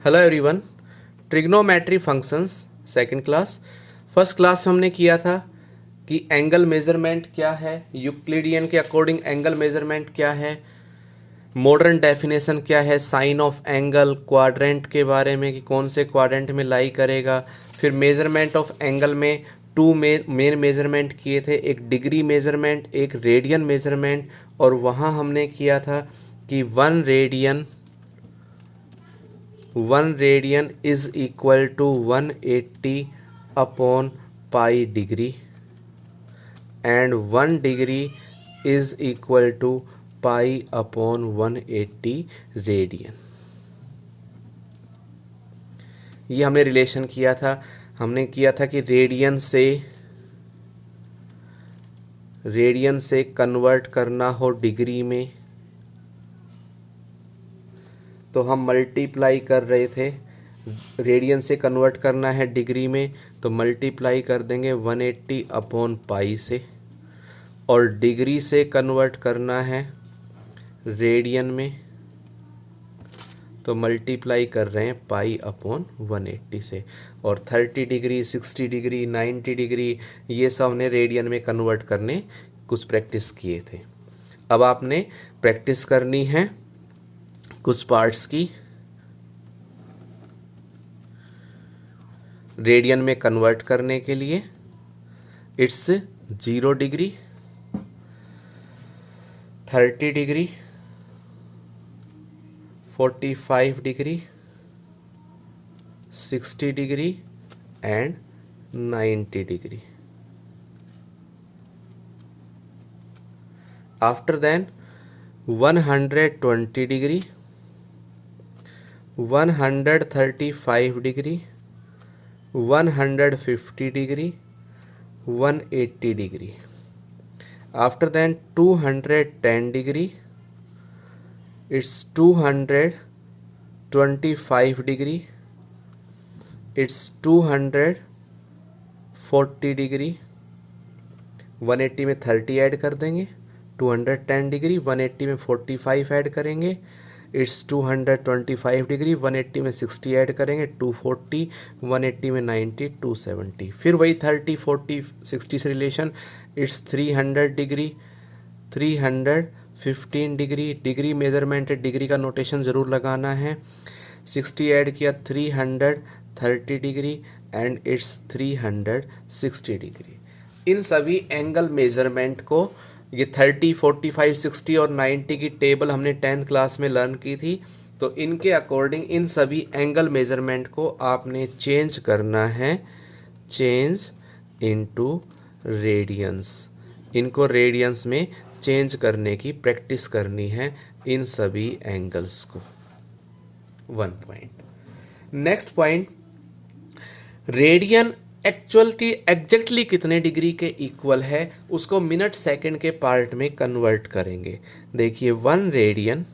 Hello everyone, trigonometry functions second class. First class में हमने किया था कि एंगल मेजरमेंट क्या है, यूक्लिडियन के अकॉर्डिंग एंगल मेजरमेंट क्या है, मॉडर्न डेफिनेशन क्या है, साइन ऑफ एंगल, क्वाड्रेंट के बारे में कि कौन से क्वाड्रेंट में लाई करेगा। फिर मेजरमेंट ऑफ एंगल में टू मेन मेजरमेंट किए थे, एक डिग्री मेजरमेंट, एक रेडियन मेजरमेंट। और वहाँ हमने किया था कि one radian is equal to 180 upon pi degree and 1 degree is equal to pi upon 180 radian. ये हमने रिलेशन किया था। हमने किया था कि रेडियन से कन्वर्ट करना हो डिग्री में तो हम मल्टीप्लाई कर रहे थे। रेडियन से कन्वर्ट करना है डिग्री में तो मल्टीप्लाई कर देंगे 180 अपॉन पाई से, और डिग्री से कन्वर्ट करना है रेडियन में तो मल्टीप्लाई कर रहे हैं पाई अपॉन 180 से। और 30 डिग्री, 60 डिग्री, 90 डिग्री ये सब हमने रेडियन में कन्वर्ट करने कुछ प्रैक्टिस किए थे। अब आपने प्रैक्टिस करनी है कुछ पार्ट्स की। रेडियन में कन्वर्ट करने के लिए it's 0 degree, 30 degree, 45 degree, 60 degree and 90 degree. After then 120 degree, 135 degree, 150 degree, 180 degree. After then 210 degree, it's 225 degree, it's 240 degree. 180 में 30 ऐड कर देंगे, 210 डिग्री, 180 में 45 ऐड करेंगे, इट्स 225 डिग्री। 180 में 60 ऐड करेंगे, 240, 180 में 90, 270। फिर वही 30, 40, 60 से relation, it's 300 degree, 315 degree. Degree measurement है, डिग्री का नोटेशन ज़रूर लगाना है। 60 ऐड किया, 330 डिग्री एंड इट्स 360 डिग्री। इन सभी एंगल मेजरमेंट को, ये 30, 45, 60 और 90 की टेबल हमने 10th क्लास में लर्न की थी। तो इनके अकॉर्डिंग इन सभी एंगल मेजरमेंट को आपने चेंज करना है, चेंज इनटू रेडियंस। इनको रेडियंस में चेंज करने की प्रैक्टिस करनी है, इन सभी एंगल्स को। 1 point. Next point, radian exactly कितने डिग्री के इक्वल है उसको मिनट सेकंड के पार्ट में कन्वर्ट करेंगे। देखिए 1 radian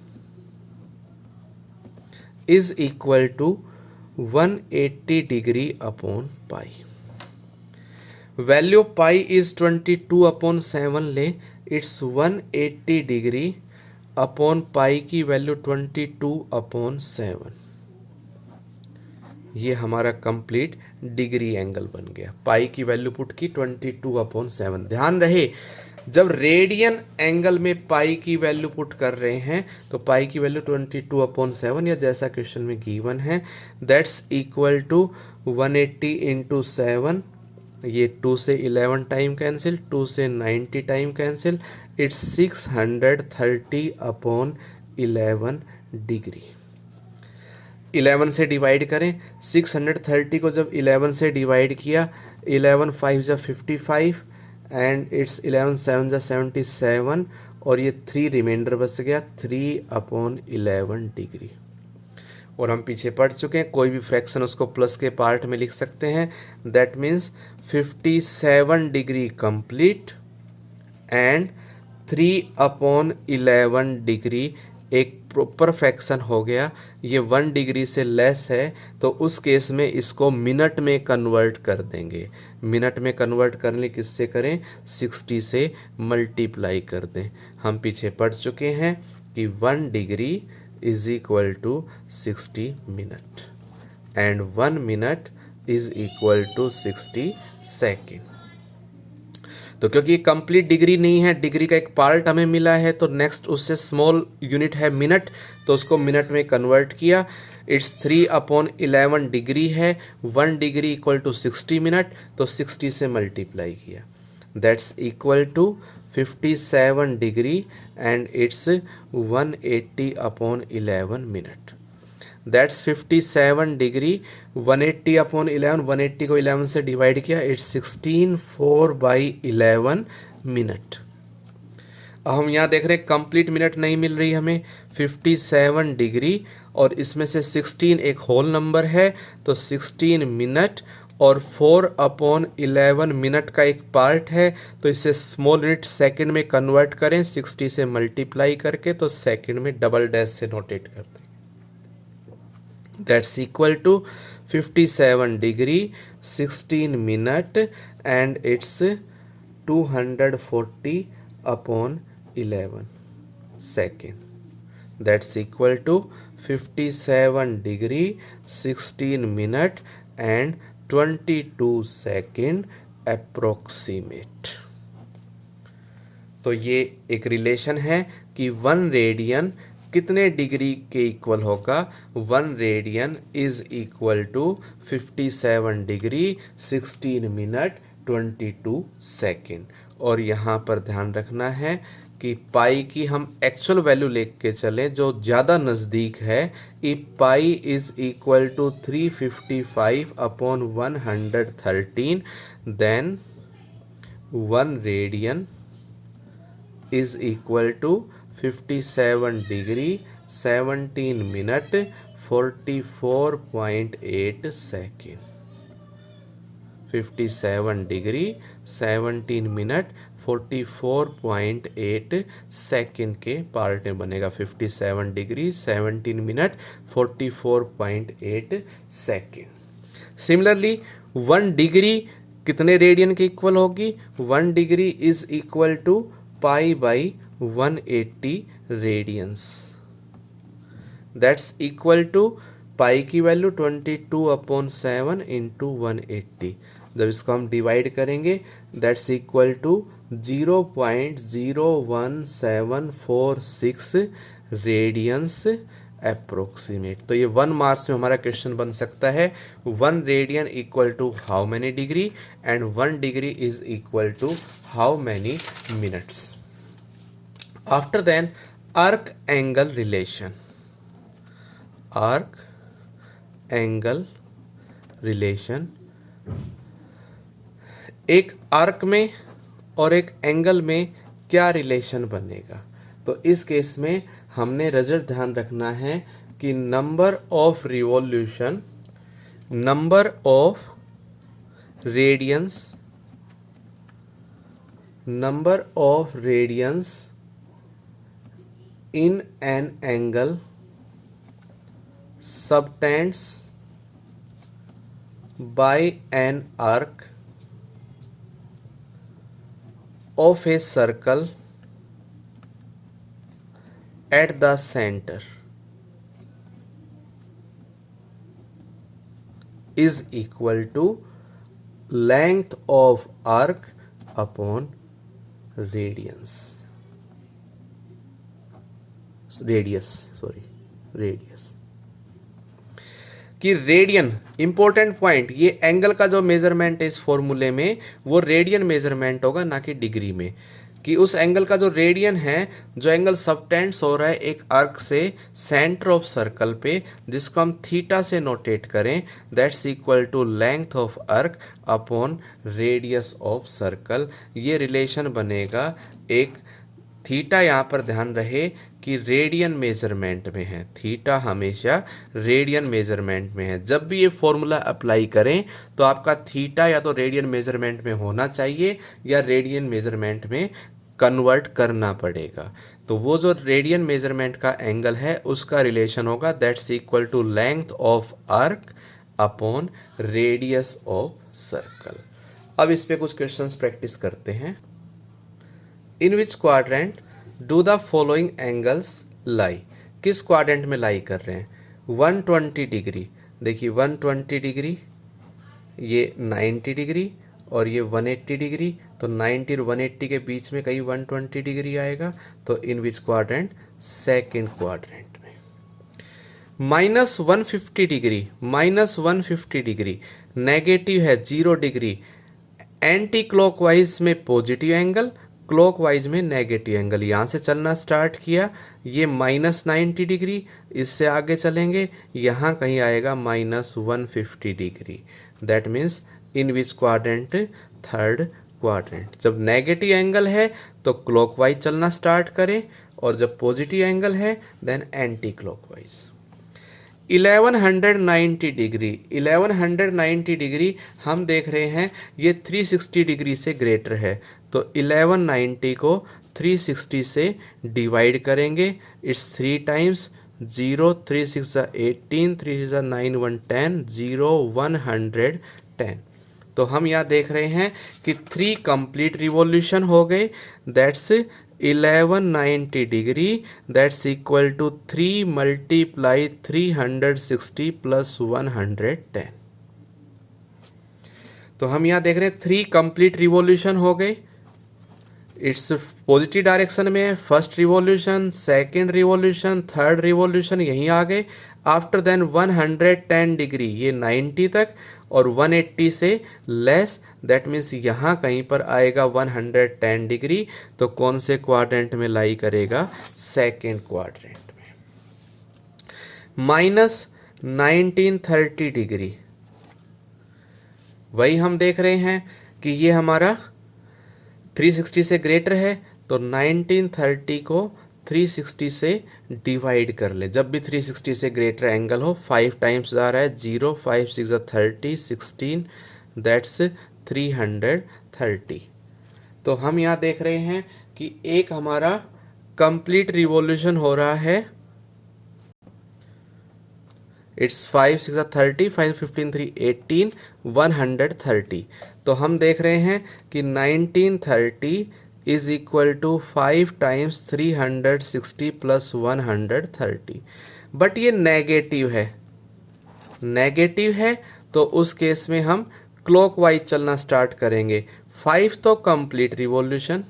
is equal to 180 degree upon pi. Value pi is 22 upon 7 ले, इट्स 180 डिग्री अपॉन पाई की वैल्यू 22 अपॉन 7। ये हमारा कंप्लीट डिग्री एंगल बन गया। पाई की वैल्यू पुट की 22 अपॉन 7। ध्यान रहे, जब रेडियन एंगल में पाई की वैल्यू पुट कर रहे हैं तो पाई की वैल्यू 22 अपॉन 7 या जैसा क्वेश्चन में गिवन है, दैट्स इक्वल टू 180 इंटू 7। ये 2 से 11 टाइम कैंसिल, 2 से 90 time cancel, it's 630 upon 11 degree. 11 से डिवाइड करें, 630 को जब 11 से डिवाइड किया, 11 5 जा 55 एंड इट्स 11 7 जा 77 और ये 3 रिमाइंडर बच गया, 3 अपॉन 11 डिग्री। और हम पीछे पढ़ चुके हैं, कोई भी फ्रैक्शन उसको प्लस के पार्ट में लिख सकते हैं। That means 57 degree complete and 3 upon 11 degree एक प्रॉपर फ्रैक्शन हो गया। ये 1 डिग्री से लेस है तो उस केस में इसको मिनट में कन्वर्ट कर देंगे। मिनट में कन्वर्ट करने किससे करें, 60 से मल्टीप्लाई कर दें। हम पीछे पढ़ चुके हैं कि 1 degree is equal to 60 minute. and 1 minute is equal to 60 second. तो क्योंकि ये कंप्लीट डिग्री नहीं है, डिग्री का एक पार्ट हमें मिला है, तो नेक्स्ट उससे स्मॉल यूनिट है मिनट, तो उसको मिनट में कन्वर्ट किया। इट्स 3/11 डिग्री है, 1 डिग्री इक्वल टू 60 मिनट, तो 60 से मल्टीप्लाई किया, that's equal to 57 degree and it's 180/11 minute. That's 57 degree 180/11, 180 को 11 से डिवाइड किया, इट्स 16/4/11 मिनट। अब हम यहाँ देख रहे हैं कंप्लीट मिनट नहीं मिल रही हमें, 57 डिग्री और इसमें से 16 एक होल नंबर है, तो 16 मिनट और 4/11 मिनट का एक पार्ट है, तो इसे स्मॉल यूनिट सेकंड में कन्वर्ट करें 60 से मल्टीप्लाई करके, तो सेकंड में डबल डैश से नोटेट करते हैं। That's equal to 57 degree 16 minute and it's 240/11 second. That's equal to 57 degree 16 minute and 22 second approximate. तो ये एक रिलेशन है कि 1 रेडियन कितने डिग्री के इक्वल होगा। 1 radian is equal to 57 degree 16 minute 22 second. और यहाँ पर ध्यान रखना है कि पाई की हम एक्चुअल वैल्यू लेके चले जो ज़्यादा नज़दीक है। If pi is equal to 355/113 then 1 radian is equal to 57 degree 17 minute 44.8 second. 57 degree 17 minute 44.8 second के पार्ट में बनेगा। 57 degree 17 minute 44.8 second. Similarly 1 degree कितने रेडियन के इक्वल होगी। 1 degree is equal to pi by 180 radians. That's equal to pi की value 22/7 into 180। जब इसको हम डिवाइड करेंगे that's equal to 0.01746 radians approximate. तो ये 1 मार्क्स में हमारा क्वेश्चन बन सकता है। 1 radian equal to how many degree and 1 degree is equal to how many minutes. After then, arc angle relation. Arc angle relation एक आर्क में और एक एंगल में क्या रिलेशन बनेगा। तो इस केस में हमने रिजल्ट ध्यान रखना है कि number of revolution, number of radians, number of radians in an angle subtends by an arc of a circle at the center is equal to length of arc upon radius। कि radian important point, ये angle का जो measurement है इस फॉर्मूले में वो radian measurement होगा ना कि डिग्री में। कि उस एंगल का जो रेडियन है, जो एंगल सबटेंड्स हो रहा है एक आर्क से सेंटर ऑफ सर्कल पे, जिसको हम थीटा से नोटेट करें, that's equal to length of arc upon radius of circle. ये रिलेशन बनेगा एक थीटा, यहाँ पर ध्यान रहे कि रेडियन मेजरमेंट में है, थीटा हमेशा रेडियन मेजरमेंट में है। जब भी ये फॉर्मूला अप्लाई करें तो आपका थीटा या तो रेडियन मेजरमेंट में होना चाहिए या रेडियन मेजरमेंट में कन्वर्ट करना पड़ेगा। तो वो जो रेडियन मेजरमेंट का एंगल है उसका रिलेशन होगा that's equal to length of arc upon radius of circle. अब इस पे कुछ क्वेश्चंस प्रैक्टिस करते हैं। In which quadrant do the following angles lie. किस क्वाड्रेंट में लाई कर रहे हैं। 120 डिग्री देखिए 120 डिग्री, ये 90 डिग्री और ये 180 डिग्री, तो 90 और 180 के बीच में कहीं 120 डिग्री आएगा, तो इन विच क्वाड्रेंट, सेकेंड क्वाड्रेंट में। -150 डिग्री, -150 डिग्री नेगेटिव है, 0 डिग्री, एंटी क्लॉकवाइज में पॉजिटिव एंगल, क्लॉकवाइज में नेगेटिव एंगल। यहां से चलना स्टार्ट किया, ये -90 डिग्री, इससे आगे चलेंगे, यहां कहीं आएगा -150 degree. That means in which quadrant, third quadrant. जब नेगेटिव एंगल है तो क्लॉकवाइज चलना स्टार्ट करें, और जब पॉजिटिव एंगल है then anti clockwise. 1190 degree, 1190 degree हम देख रहे हैं ये 360 डिग्री से ग्रेटर है, तो 1190 को 360 से डिवाइड करेंगे। It's 3 times 0, 3 6 18, 3 6 9 1 10, 0 110। तो हम यहाँ देख रहे हैं कि 3 कंप्लीट रिवॉल्यूशन हो गए, that's 1190 degree, that's equal to 3 multiply 360 plus 110। तो हम यहाँ देख रहे हैं 3 कंप्लीट रिवॉल्यूशन हो गए। इट्स पॉजिटिव डायरेक्शन में है, first revolution, second revolution, third revolution यहीं आ गए। आफ्टर देन 110 डिग्री, ये 90 तक और 180 से लेस, दैट मीन्स यहां कहीं पर आएगा 110 डिग्री। तो कौन से क्वाड्रेंट में लाई करेगा, सेकेंड क्वाड्रेंट में। -1930 डिग्री, वही हम देख रहे हैं कि ये हमारा 360 से ग्रेटर है, तो 1930 को 360 से डिवाइड कर ले। जब भी 360 से ग्रेटर एंगल हो, 5 टाइम्स आ रहा है, 0 5 6 30 16, दैट्स 330। तो हम यहाँ देख रहे हैं कि एक हमारा कंप्लीट रिवॉल्यूशन हो रहा है, इट्स 5 6 30, 5 15 3 18, 130। तो हम देख रहे हैं कि 1930 is equal to 5 times 360 plus 130। But ये नेगेटिव है, नेगेटिव है, तो उस केस में हम क्लॉकवाइज चलना स्टार्ट करेंगे। 5 तो कंप्लीट रिवॉल्यूशन,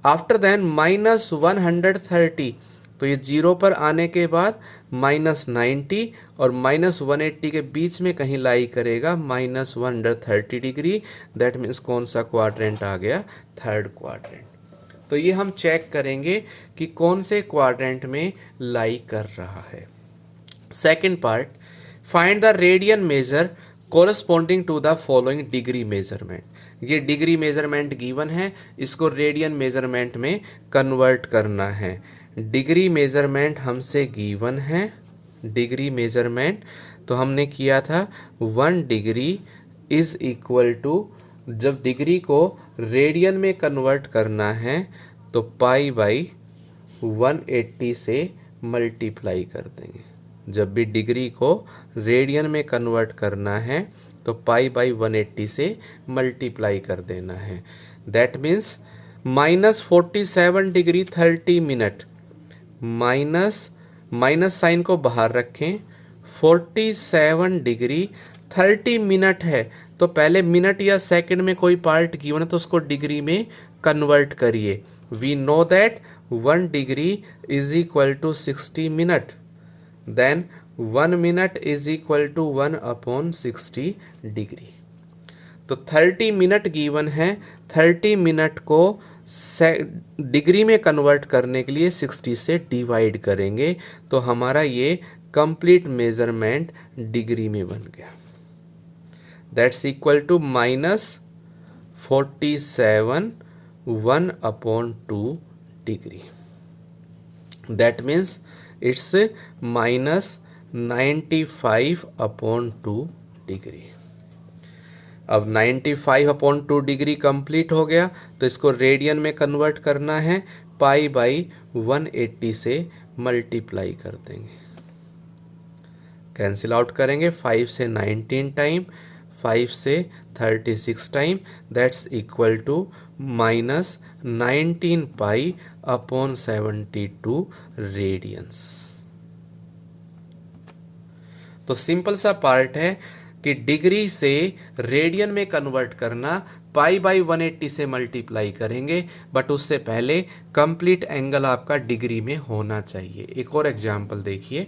आफ्टर देन -130, तो ये 0 पर आने के बाद -90 और -180 के बीच में कहीं लाई करेगा -130 डिग्री। दैट मीन्स कौन सा क्वाड्रेंट आ गया, थर्ड क्वाड्रेंट। तो ये हम चेक करेंगे कि कौन से क्वाड्रेंट में लाई कर रहा है। Second part, find the radian measure corresponding to the following degree measurement. ये डिग्री मेजरमेंट गिवन है, इसको रेडियन मेजरमेंट में कन्वर्ट करना है। डिग्री मेजरमेंट हमसे गिवन है, डिग्री मेजरमेंट तो हमने किया था 1 डिग्री इज इक्वल टू, जब डिग्री को रेडियन में कन्वर्ट करना है तो पाई बाई 180 से मल्टीप्लाई कर देंगे। जब भी डिग्री को रेडियन में कन्वर्ट करना है तो पाई बाई 180 से मल्टीप्लाई कर देना है। That means -47 degree 30 minute, minus sign को बाहर रखें, 47 डिग्री 30 मिनट है, तो पहले मिनट या सेकंड में कोई पार्ट गिवन है तो उसको डिग्री में कन्वर्ट करिए। We know that 1 degree is equal to 60 minute, then 1 minute is equal to 1/60 degree. तो 30 मिनट गिवन है, 30 मिनट को डिग्री में कन्वर्ट करने के लिए 60 से डिवाइड करेंगे, तो हमारा ये कंप्लीट मेजरमेंट डिग्री में बन गया। That's equal to -47 1/2 degree. That means it's -95/2 degree. अब 95/2 डिग्री कंप्लीट हो गया, तो इसको रेडियन में कन्वर्ट करना है, पाई बाई 180 से मल्टीप्लाई कर देंगे, कैंसिल आउट करेंगे, 5 से 19 टाइम, 5 से 36 टाइम, दैट्स इक्वल टू -19 पाई/72 रेडियंस। तो सिंपल सा पार्ट है कि डिग्री से रेडियन में कन्वर्ट करना, पाई बाई 180 से मल्टीप्लाई करेंगे, बट उससे पहले कंप्लीट एंगल आपका डिग्री में होना चाहिए। एक और एग्जांपल देखिए,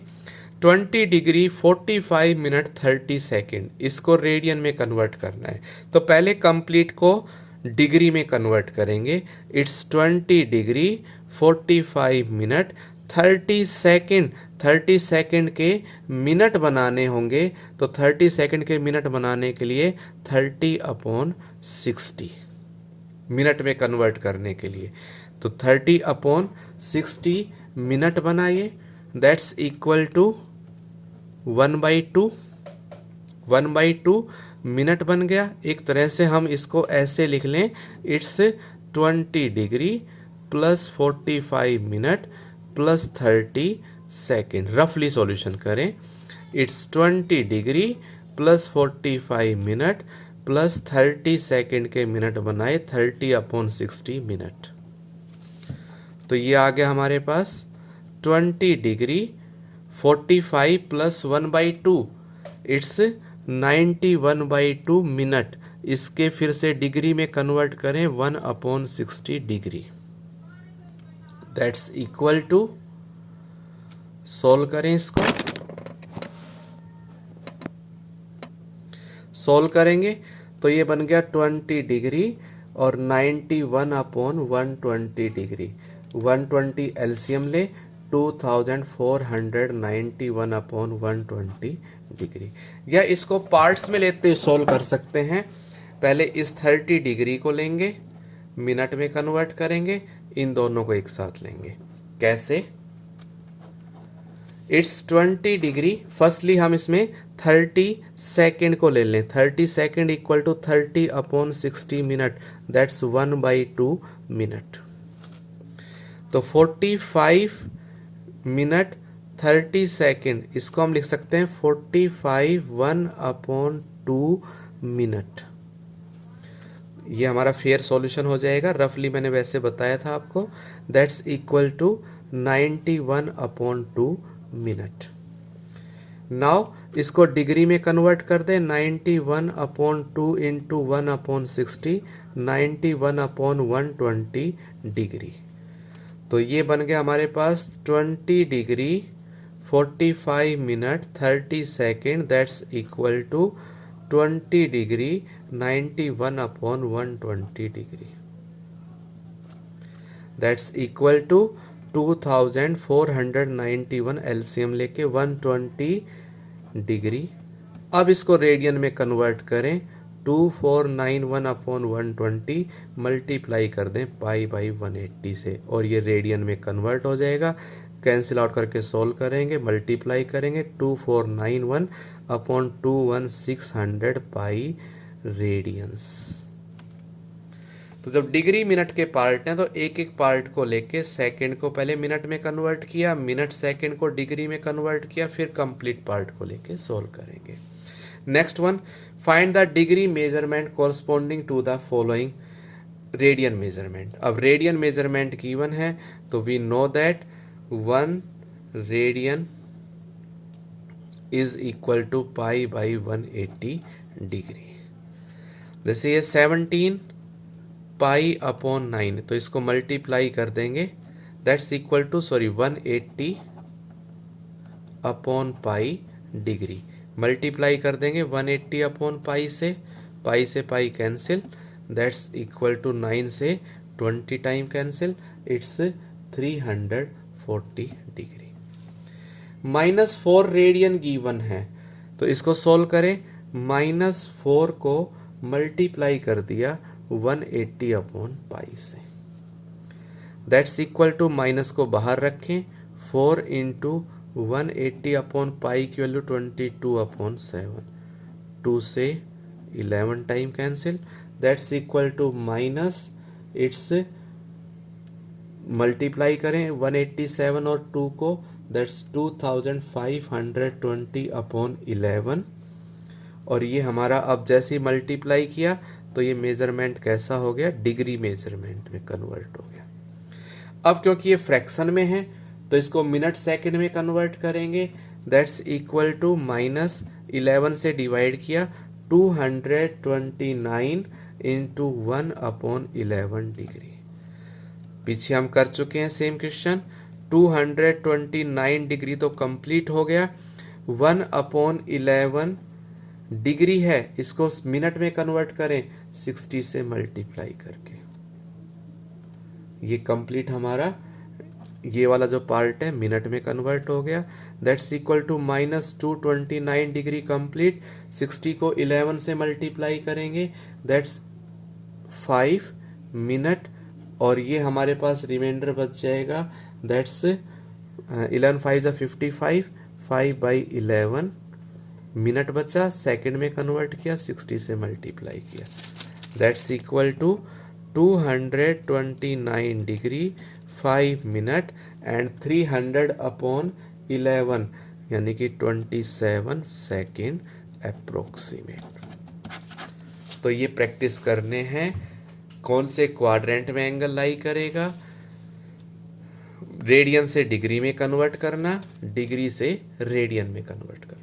20 डिग्री 45 मिनट 30 सेकेंड, इसको रेडियन में कन्वर्ट करना है। तो पहले कंप्लीट को डिग्री में कन्वर्ट करेंगे। It's 20 degree 45 minute 30 second. 30 second के मिनट बनाने होंगे, तो 30 सेकेंड के मिनट बनाने के लिए 30/60 मिनट में कन्वर्ट करने के लिए, तो 30/60 मिनट बनाइए। That's equal to 1/2। 1/2 मिनट बन गया। एक तरह से हम इसको ऐसे लिख लें, it's 20 degree plus 45 minute plus 30 second. रफली सॉल्यूशन करें, it's 20 degree plus 45 minute plus 30 second के मिनट बनाए 30/60 मिनट। तो ये आ गया हमारे पास 20 डिग्री 45 प्लस 1/2, इट्स 91/2 मिनट। इसके फिर से डिग्री में कन्वर्ट करें 1/60 degree. That's equal to, solve करें इसको, सोल्व करेंगे तो ये बन गया 20 डिग्री और 91/120 डिग्री। 120 एलसीएम ले, 2491/120 डिग्री। या इसको पार्ट्स में लेते सोल्व कर सकते हैं। पहले इस 30 डिग्री को लेंगे, मिनट में कन्वर्ट करेंगे, इन दोनों को एक साथ लेंगे। कैसे? इट्स 20 डिग्री, फर्स्टली हम इसमें 30 सेकेंड को ले लें। 30 second equal to 30/60 minute, that's 1/2 minute. तो 45 मिनट 30 सेकेंड, इसको हम लिख सकते हैं 45 1/2 मिनट। ये हमारा फेयर सॉल्यूशन हो जाएगा। रफली मैंने वैसे बताया था आपको। That's equal to 91/2 minute. Now इसको डिग्री में कन्वर्ट कर दें। 91/2 इंटू 1/60, 91/120 डिग्री। तो ये बन गया हमारे पास 20 degree 45 minute 30 second, that's equal to 20 degree 91/120 degree. That's equal to 2491 LCM लेके 120 डिग्री। अब इसको रेडियन में कन्वर्ट करें, 2491/120 मल्टीप्लाई कर दें पाई बाई 180 से, और ये रेडियन में कन्वर्ट हो जाएगा। कैंसिल आउट करके सोल्व करेंगे, मल्टीप्लाई करेंगे, 2491/21600 पाई रेडियंस। तो जब डिग्री मिनट के पार्ट हैं तो एक एक पार्ट को लेके सेकंड को पहले मिनट में कन्वर्ट किया, मिनट सेकंड को डिग्री में कन्वर्ट किया, फिर कंप्लीट पार्ट को लेके सोल्व करेंगे। Next one, find the degree measurement corresponding to the following radian measurement. अब रेडियन मेजरमेंट गिवन है, तो we know that 1 radian is equal to pi by 180 degree. जैसे ये 17 पाई/9, तो इसको मल्टीप्लाई कर देंगे, दैट्स इक्वल टू 180/पाई डिग्री। मल्टीप्लाई कर देंगे 180/पाई से pi cancel, that's equal to 9 से 20 time cancel, it's 340 degree. -4 radian given है, तो इसको सोल्व करें। -4 को मल्टीप्लाई कर दिया 180/पाई से, दैट्स इक्वल टू, माइनस को बाहर रखें, 4 इंटू 180/पाई की वैल्यू 22/7, 2 से 11 time cancel, that's equal to minus, it's multiply करें 187 और 2 को, दैट्स 2520/11, और ये हमारा अब जैसे ही मल्टीप्लाई किया तो ये मेजरमेंट कैसा हो गया, डिग्री मेजरमेंट में कन्वर्ट हो गया। अब क्योंकि ये फ्रैक्शन में है तो इसको मिनट सेकंड में कन्वर्ट करेंगे, दैट्स इक्वल टू -11 से डिवाइड किया 229 इंटू 1/11 डिग्री। पीछे हम कर चुके हैं सेम क्वेश्चन। 229 डिग्री तो कंप्लीट हो गया। 1/11 डिग्री है, इसको मिनट में कन्वर्ट करें 60 से मल्टीप्लाई करके। ये कंप्लीट हमारा ये वाला जो पार्ट है मिनट में कन्वर्ट हो गया। That's equal to -229 degree complete. 60 को 11 से मल्टीप्लाई करेंगे, दैट्स 5 मिनट, और ये हमारे पास रिमाइंडर बच जाएगा, दैट्स 11 5 जा 55, 5/11 मिनट बचा। सेकंड में कन्वर्ट किया, 60 से मल्टीप्लाई किया, that's equal to 229 degree 5 minute and 300/11 यानी कि 27 सेकेंड अप्रोक्सीमेट। तो ये प्रैक्टिस करने हैं कौन से क्वाड्रेंट में एंगल लाई करेगा, रेडियन से डिग्री में कन्वर्ट करना, डिग्री से रेडियन में कन्वर्ट करना।